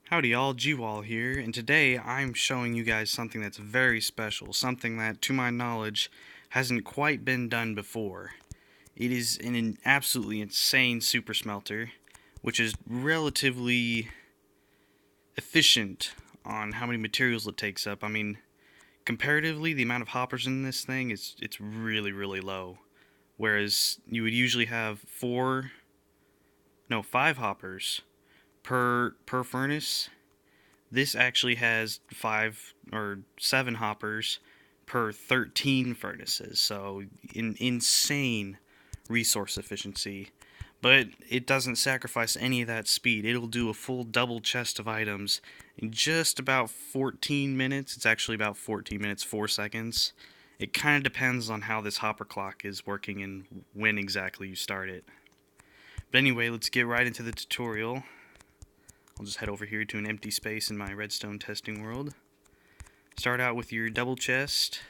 Howdy y'all, G-Wall here, and today I'm showing you guys something that's very special, something that, to my knowledge, hasn't quite been done before. It is an absolutely insane super smelter, which is relatively efficient on how many materials it takes up. I mean, comparatively, the amount of hoppers in this thing it's really low. Whereas you would usually have five hoppers per furnace. This actually has 5 or 7 hoppers per 13 furnaces, so insane resource efficiency. But it doesn't sacrifice any of that speed. It'll do a full double chest of items in just about 14 minutes. It's actually about 14 minutes 4 seconds. It kind of depends on how this hopper clock is working and when exactly you start it. But anyway, let's get right into the tutorial. I'll just head over here to an empty space in my redstone testing world. Start out with your double chest.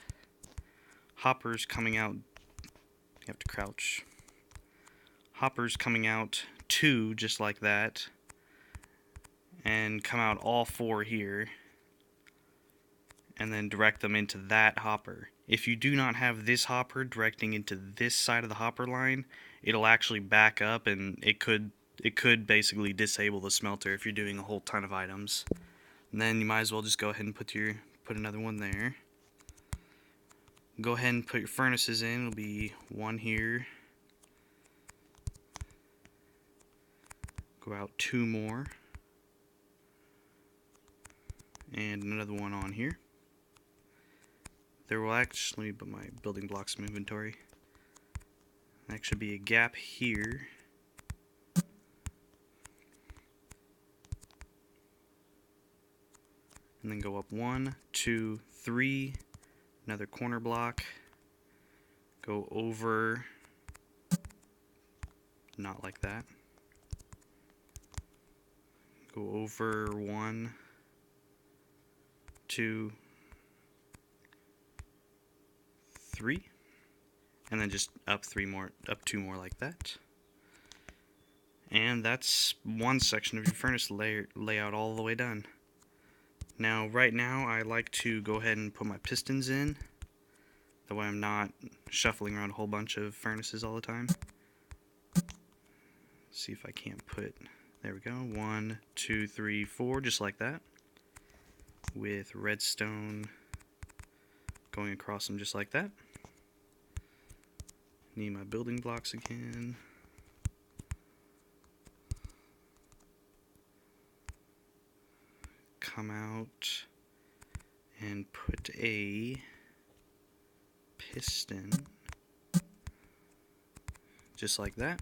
Hoppers coming out. You have to crouch. Hoppers coming out 2, just like that. And come out all 4 here. And then direct them into that hopper. If you do not have this hopper directing into this side of the hopper line, it'll actually back up and it could basically disable the smelter if you're doing a whole ton of items. And then you might as well just go ahead and put another one there. Go ahead and put your furnaces in. It'll be one here. Go out 2 more. And another one on here. There will actually, but my building blocks in inventory. There should be a gap here. And then go up 1, 2, 3, another corner block, go over, not like that, go over 1, 2, 3, and then just up 2 more like that. And that's one section of your furnace layout all the way done. Now, right now, I like to go ahead and put my pistons in. That way I'm not shuffling around a whole bunch of furnaces all the time. See if I can't put... There we go. 1, 2, 3, 4, just like that. With redstone going across them just like that. Need my building blocks again. Come out and put a piston just like that,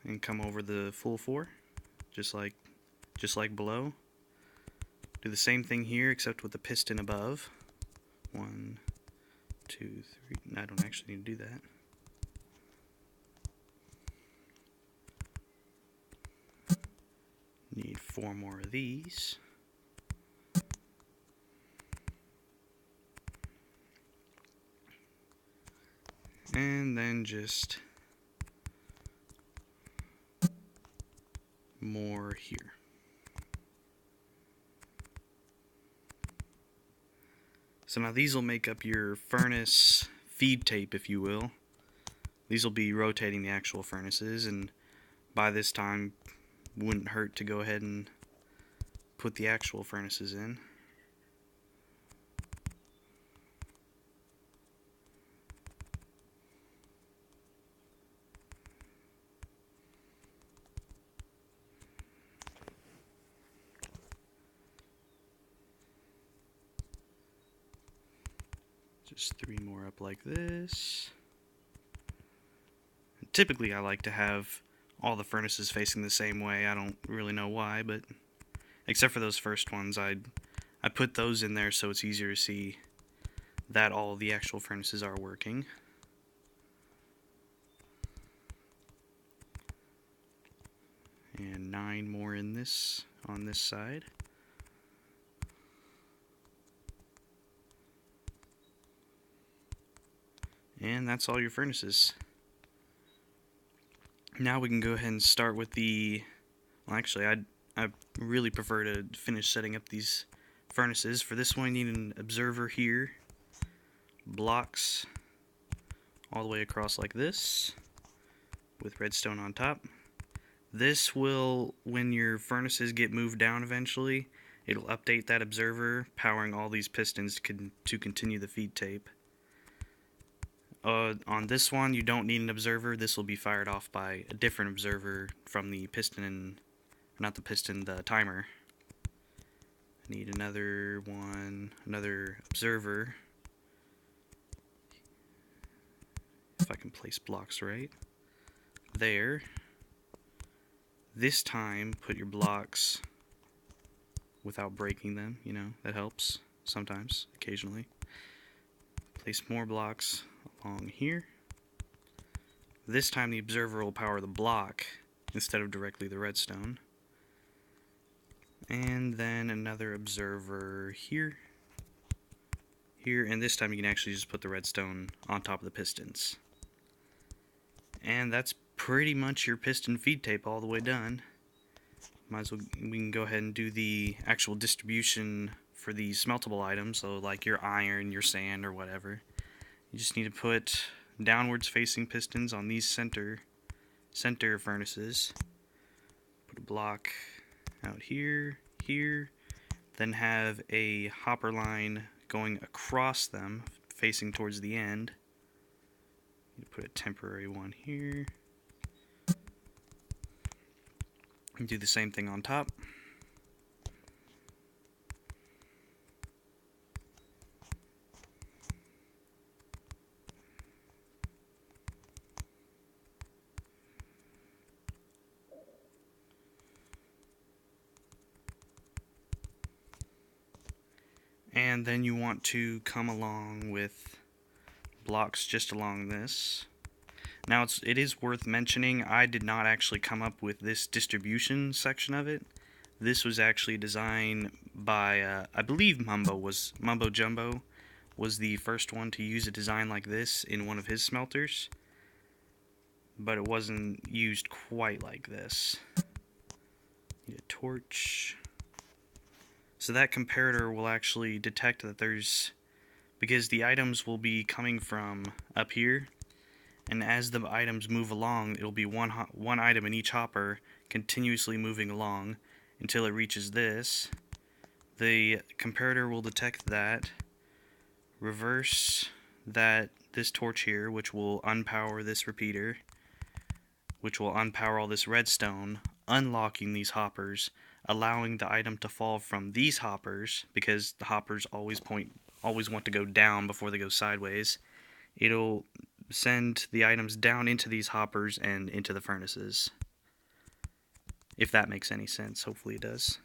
and come over the full 4 just like below. Do the same thing here except with the piston above. 1, 2, 3. I don't actually need to do that. Need 4 more of these. And then just more here. So now these will make up your furnace feed tape, if you will. These will be rotating the actual furnaces, and by this time wouldn't hurt to go ahead and put the actual furnaces in. Just 3 more up like this. And typically I like to have all the furnaces facing the same way. I don't really know why, but except for those first ones, I put those in there so it's easier to see that all the actual furnaces are working. And 9 more in this on this side. And that's all your furnaces. Now we can go ahead and start with the Well, actually, I really prefer to finish setting up these furnaces. For this one, you need an observer here, blocks all the way across like this, with redstone on top. This will, when your furnaces get moved down eventually, it'll update that observer, powering all these pistons to continue the feed tape. On this one, you don't need an observer. This will be fired off by a different observer from the piston, not the piston, the timer. I need another one, another observer. If I can place blocks right. There. This time, put your blocks without breaking them, you know, that helps sometimes, occasionally. Place more blocks along here. This time the observer will power the block instead of directly the redstone. And then another observer here, and this time you can actually just put the redstone on top of the pistons. And that's pretty much your piston feed tape all the way done. Might as well, we can go ahead and do the actual distribution for the smeltable items, so like your iron, your sand, or whatever. You just need to put downwards facing pistons on these center furnaces. Put a block out here, then have a hopper line going across them, facing towards the end. You put a temporary one here. And do the same thing on top. And then you want to come along with blocks just along this. Now it is worth mentioning, I did not actually come up with this distribution section of it. This was actually designed by, I believe Mumbo Jumbo was the first one to use a design like this in one of his smelters. But it wasn't used quite like this. Need a torch. So that comparator will actually detect that because the items will be coming from up here, and as the items move along, it'll be one item in each hopper continuously moving along until it reaches this. The comparator will detect that, reverse this torch here, which will unpower this repeater, which will unpower all this redstone, unlocking these hoppers, allowing the item to fall from these hoppers, because the hoppers always want to go down before they go sideways. It'll send the items down into these hoppers and into the furnaces. If that makes any sense, hopefully it does.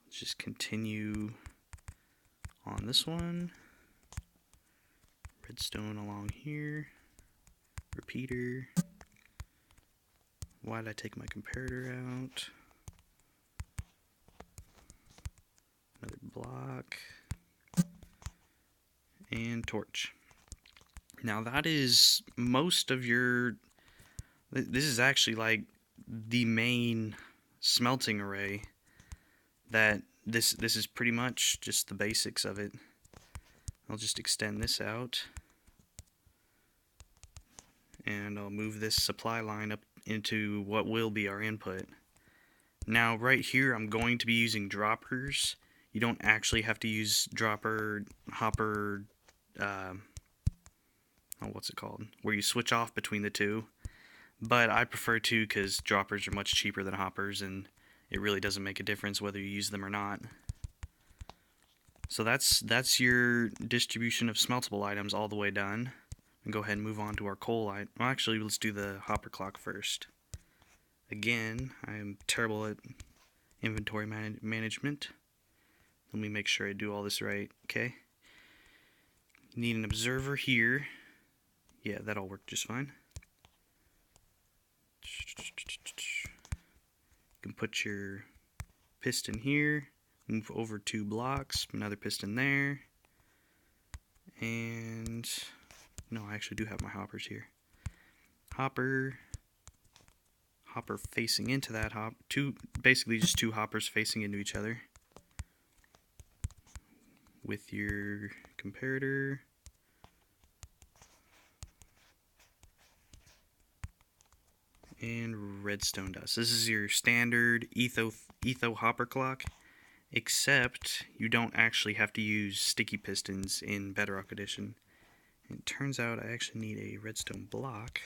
Let's just continue on this one. Redstone along here. Repeater. Why did I take my comparator out? Another block. And torch. Now that is most of your... This is actually like the main smelting array. That this is pretty much just the basics of it. I'll just extend this out. And I'll move this supply line up into what will be our input. Now right here I'm going to be using droppers. You don't actually have to use hopper, what's it called? Where you switch off between the two. But I prefer to because droppers are much cheaper than hoppers and it really doesn't make a difference whether you use them or not. So that's your distribution of smeltable items all the way done. And go ahead and move on to our coal item. Well, actually, let's do the hopper clock first. Again, I am terrible at inventory management. Let me make sure I do all this right. Okay. Need an observer here. Yeah, that'll work just fine. You can put your piston here. Move over 2 blocks. Another piston there. And... no, I actually do have my hoppers here. Hopper. hopper facing into that basically just two hoppers facing into each other with your comparator. And redstone dust. This is your standard etho hopper clock, except you don't actually have to use sticky pistons in Bedrock Edition. And it turns out I actually need a redstone block.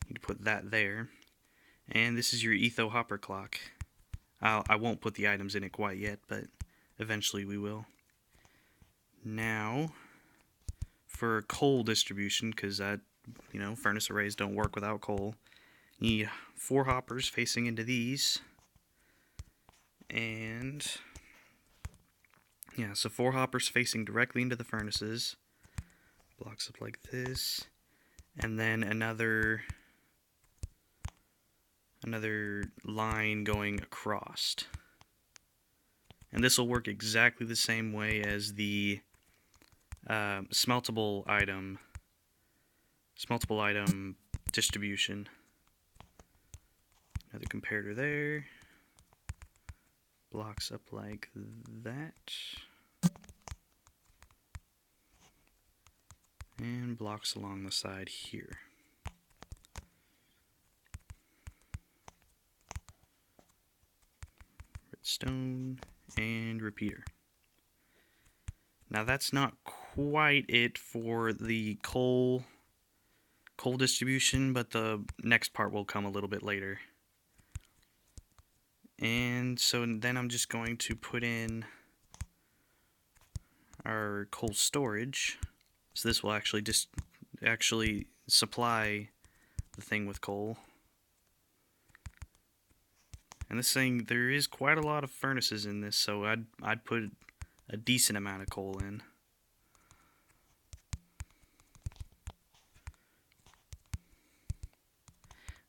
Need to put that there. And this is your etho hopper clock. I won't put the items in it quite yet, but eventually we will. Now, for coal distribution, because that, furnace arrays don't work without coal. You need 4 hoppers facing into these. And yeah, so 4 hoppers facing directly into the furnaces. Blocks up like this. And then another line going across. And this will work exactly the same way as the smeltable item distribution. Another comparator there. Blocks up like that. And blocks along the side here. Redstone and repeater. Now that's not quite it for the coal distribution, but the next part will come a little bit later. And so then I'm just going to put in our coal storage. So this will actually supply the thing with coal. And this thing, there is quite a lot of furnaces in this, so I'd put a decent amount of coal in.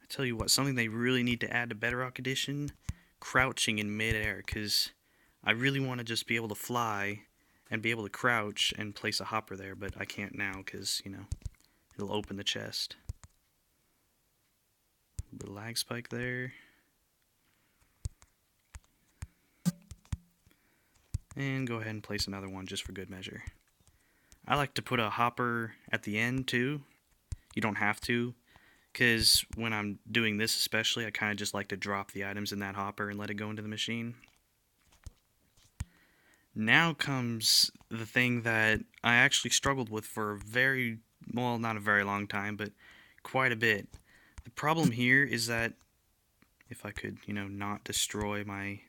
I tell you what, something they really need to add to Bedrock Edition, crouching in midair, because I really want to just be able to fly and be able to crouch and place a hopper there, but I can't now because, it'll open the chest. A little lag spike there. And go ahead and place another one just for good measure. I like to put a hopper at the end too. You don't have to, because when I'm doing this especially, I kind of just like to drop the items in that hopper and let it go into the machine. Now comes the thing that I actually struggled with for not a very long time, but quite a bit. The problem here is that, if I could, not destroy my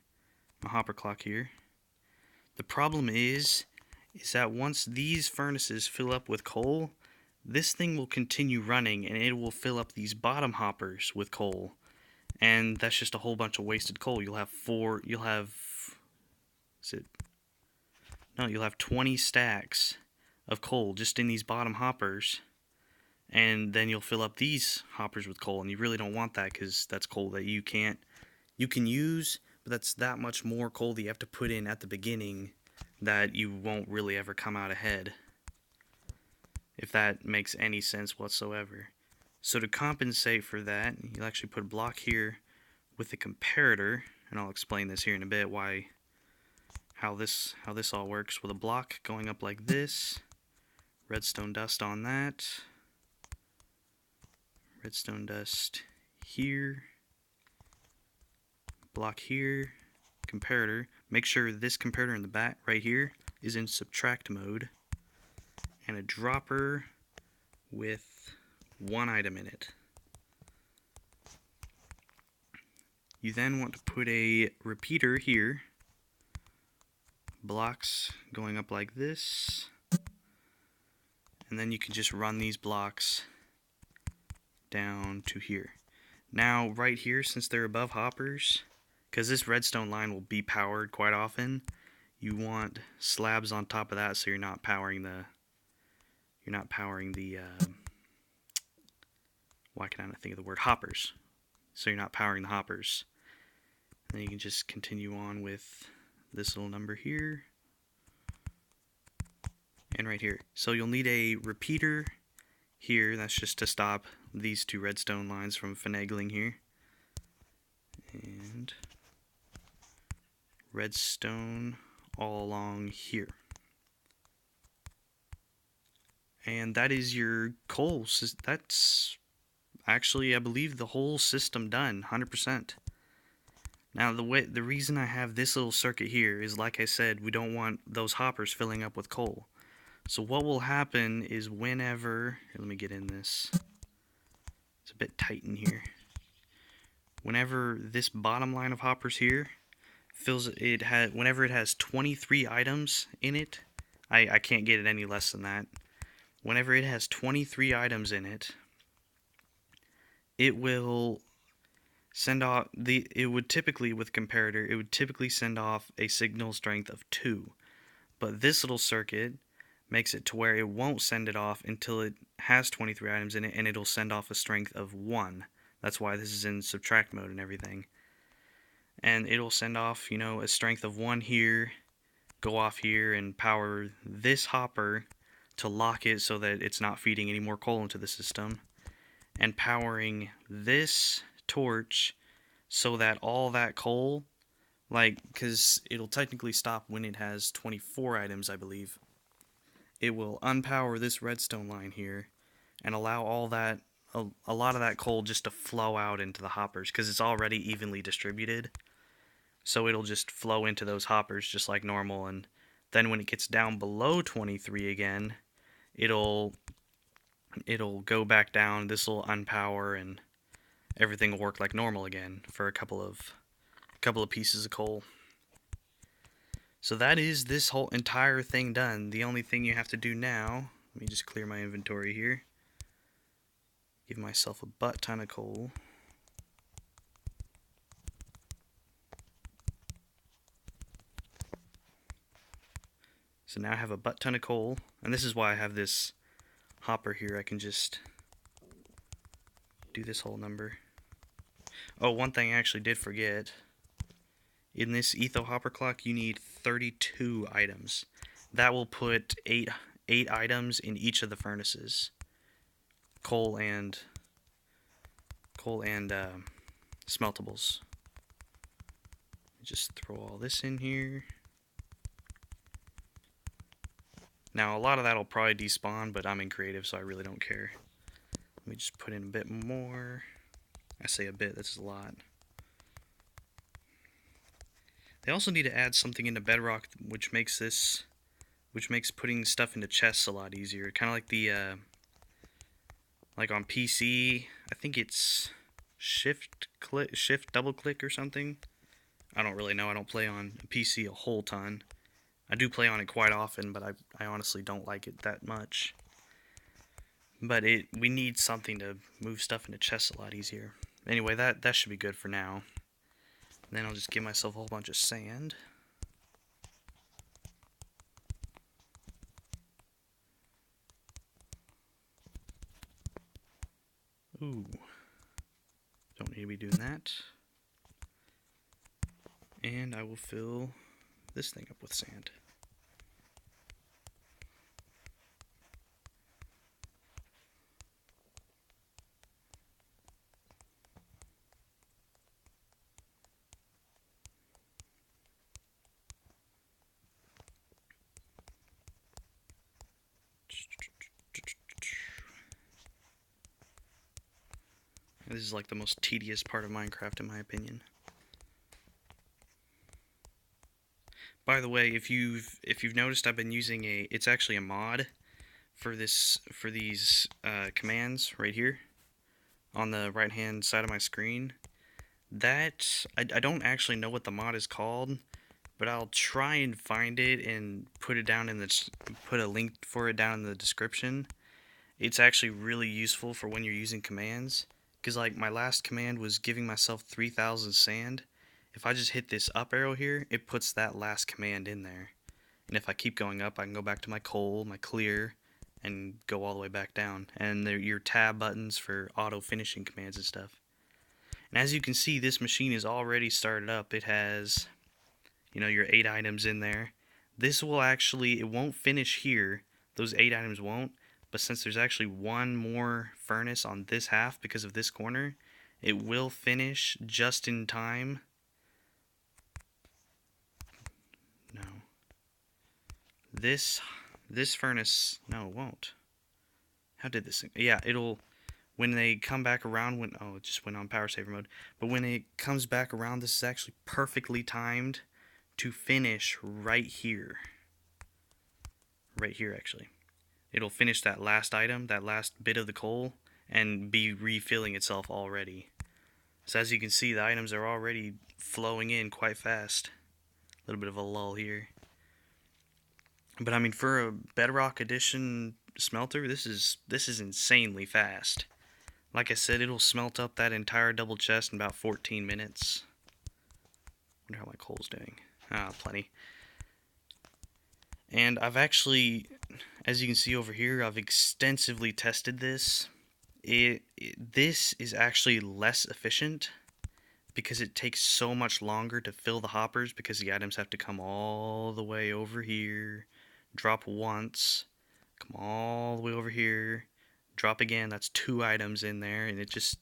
hopper clock here. The problem is that once these furnaces fill up with coal, this thing will continue running and it will fill up these bottom hoppers with coal. And that's just a whole bunch of wasted coal. You'll have 20 stacks of coal just in these bottom hoppers. And then you'll fill up these hoppers with coal, and you really don't want that because that's coal that you can use, but that's that much more coal that you have to put in at the beginning that you won't really ever come out ahead, if that makes any sense whatsoever. So to compensate for that, you'll actually put a block here with the comparator, and I'll explain this here in a bit how this all works, with a block going up like this, redstone dust on that, redstone dust here, block here, comparator. Make sure this comparator in the back right here is in subtract mode, and a dropper with 1 item in it. You then want to put a repeater here, blocks going up like this, and then you can just run these blocks down to here. Now right here, since they're above hoppers, because this redstone line will be powered quite often, you want slabs on top of that so you're not powering the why can I not think of the word hoppers? So you're not powering the hoppers. And then you can just continue on with this little number here and right here. So you'll need a repeater here. That's just to stop these 2 redstone lines from finagling here. And redstone all along here. And that is your coal. That's actually, I believe, the whole system done, 100%. Now, the reason I have this little circuit here is, like I said, we don't want those hoppers filling up with coal. So what will happen is whenever, here, let me get in this. It's a bit tight in here. Whenever this bottom line of hoppers here whenever it has 23 items in it, I can't get it any less than that. Whenever it has 23 items in it, it will send off it would typically, with comparator, it would typically send off a signal strength of 2. But this little circuit makes it to where it won't send it off until it has 23 items in it, and it'll send off a strength of 1. That's why this is in subtract mode and everything. And it'll send off, you know, a strength of 1 here, go off here, and power this hopper to lock it so that it's not feeding any more coal into the system, and powering this torch so that all that coal, like, because it'll technically stop when it has 24 items, I believe. It will unpower this redstone line here and allow all that, a lot of that coal just to flow out into the hoppers, because it's already evenly distributed. So it'll just flow into those hoppers just like normal, and then when it gets down below 23 again, it'll go back down, this will unpower, and everything will work like normal again for a couple of pieces of coal. So that is this whole entire thing done. The only thing you have to do now, let me just clear my inventory here. Give myself a butt ton of coal. So now I have a butt ton of coal, and this is why I have this hopper here. I can just do this whole number. Oh, one thing I actually did forget. In this etho hopper clock, you need 32 items. That will put 8 items in each of the furnaces. Coal and smeltables. Just throw all this in here. Now, a lot of that will probably despawn, but I'm in creative, so I really don't care. Let me just put in a bit more. I say a bit, that's a lot. They also need to add something into Bedrock which makes putting stuff into chests a lot easier. Kind of like the, like on PC, I think it's shift double click or something. I don't really know. I don't play on PC a whole ton. I do play on it quite often, but I honestly don't like it that much. But we need something to move stuff into chests a lot easier. Anyway, that should be good for now. And then I'll just give myself a whole bunch of sand. Ooh. Don't need to be doing that. And I will fill this thing up with sand. This is like the most tedious part of Minecraft, in my opinion. By the way, if you've noticed, I've been using it's actually a mod for these commands right here on the right hand side of my screen. That I don't actually know what the mod is called, but I'll try and find it and put a link for it down in the description. It's actually really useful for when you're using commands, because like my last command was giving myself 3,000 sand. If I just hit this up arrow here, it puts that last command in there. And if I keep going up, I can go back to my coal, my clear, and go all the way back down. And they're your tab buttons for auto finishing commands and stuff. And as you can see, this machine is already started up. It has, you know, your 8 items in there. This will actually, it won't finish here. Those 8 items won't. But since there's actually one more furnace on this half because of this corner, It will finish just in time. No. This furnace, no, it won't. How did this thing? Yeah, it'll, when they come back around, oh, it just went on power saver mode. But when it comes back around, this is actually perfectly timed to finish right here. Right here, actually. It'll finish that last item, that last bit of the coal, and be refilling itself already. So as you can see, the items are already flowing in quite fast. A little bit of a lull here. But I mean, for a Bedrock Edition smelter, this is insanely fast. Like I said, it'll smelt up that entire double chest in about 14 minutes. Wonder how my coal's doing. Ah, plenty. And I've actually, as you can see over here, I've extensively tested this. This is actually less efficient because it takes so much longer to fill the hoppers because the items have to come all the way over here, drop once, come all the way over here, drop again. That's 2 items in there, and it just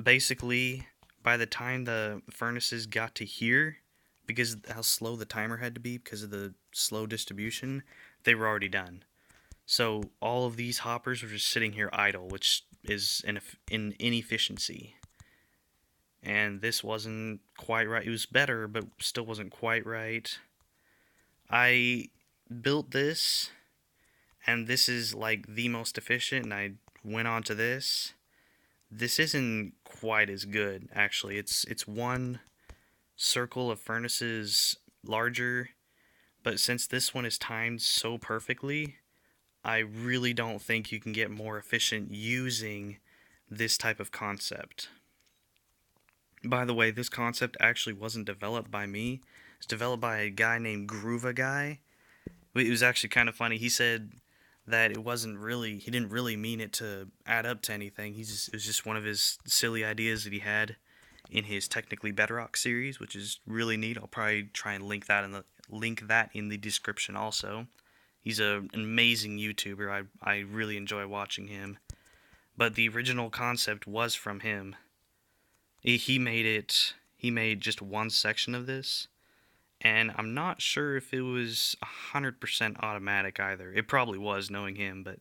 basically, by the time the furnaces got to here, because how slow the timer had to be because of the slow distribution, they were already done. So all of these hoppers were just sitting here idle, which is an inefficiency. And this wasn't quite right. It was better, but still wasn't quite right. I built this, and this is like the most efficient, and I went on to this. This isn't quite as good, actually. It's one circle of furnaces larger, but since this one is timed so perfectly, I really don't think you can get more efficient using this type of concept. By the way, this concept actually wasn't developed by me. It's developed by a guy named Gruva guy. It was actually kind of funny. He said that he didn't really mean it to add up to anything. It was just one of his silly ideas that he had in his Technically Bedrock series, which is really neat. I'll probably try and link that in the description also. He's an amazing YouTuber. I really enjoy watching him. But the original concept was from him. He made just one section of this, and I'm not sure if it was 100% automatic either. It probably was, knowing him, but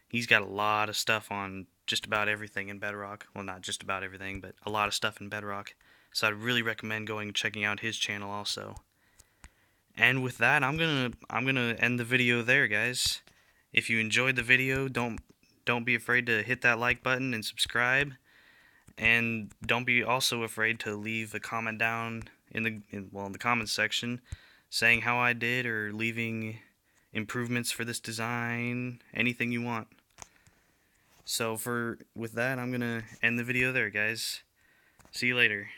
he's got a lot of stuff on just about everything in Bedrock. Well, not just about everything, but a lot of stuff in Bedrock. So I'd really recommend going and checking out his channel also. And with that, I'm gonna end the video there, guys. If you enjoyed the video, don't be afraid to hit that like button and subscribe. And don't be also afraid to leave a comment down in the comments section saying how I did, or leaving improvements for this design, anything you want. So with that, I'm going to end the video there, guys. See you later.